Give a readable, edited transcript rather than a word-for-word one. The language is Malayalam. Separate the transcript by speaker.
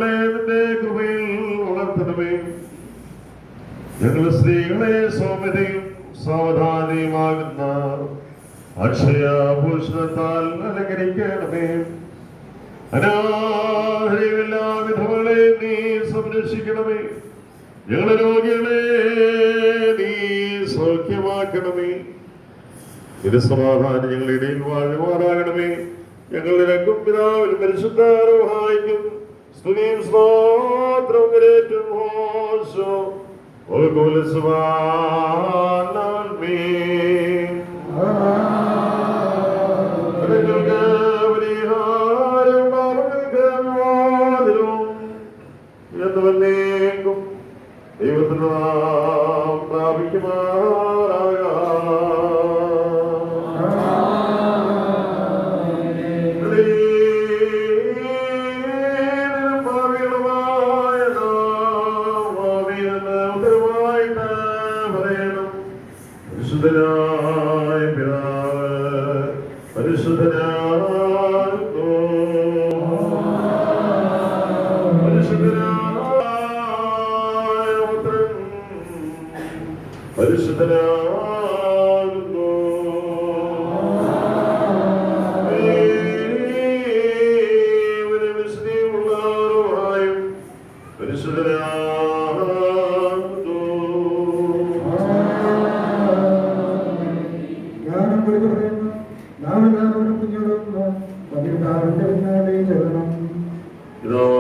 Speaker 1: ഞങ്ങളെ നിന്റെ കൃപയിൽ വളർത്തണമേ. ഞങ്ങളുടെ സ്ത്രീകളെ സൗമ്യതയും സാവധാനയുമാകുന്ന അക്ഷയഭൂഷണത്താൽ അലങ്കരിക്കണമേ. അനാഥരെല്ലാ വിധവകളെയും നീ സംരക്ഷിക്കണമേ. ഞങ്ങളുടെ രോഗികളെ നീ സൗഖ്യമാക്കണമേ. ഇത് സമാധാനം ഞങ്ങളുടെ ഇടയിൽ വാഴുമാറാകണമേ. ഞങ്ങളുടെ രംഗം പിതാവിനും പരിശുദ്ധ റൂഹായിക്കും സ്തുതിയും സ്തോത്രവും കരേറ്റും. ഹോശോ എന്നവന്നേക്കും ദൈവത്തിന് നാം പ്രാപിക്കുമാറാകാം. പരിശുദ്ധനായ പിതാവ് പരിശുദ്ധനാകുന്നു. പരിശുദ്ധനായ പുത്രൻ പരിശുദ്ധനാകുന്നു. വിശുദ്ധിയുള്ളവരുമായും പരിശുദ്ധനാകുന്നു. പിതാവായ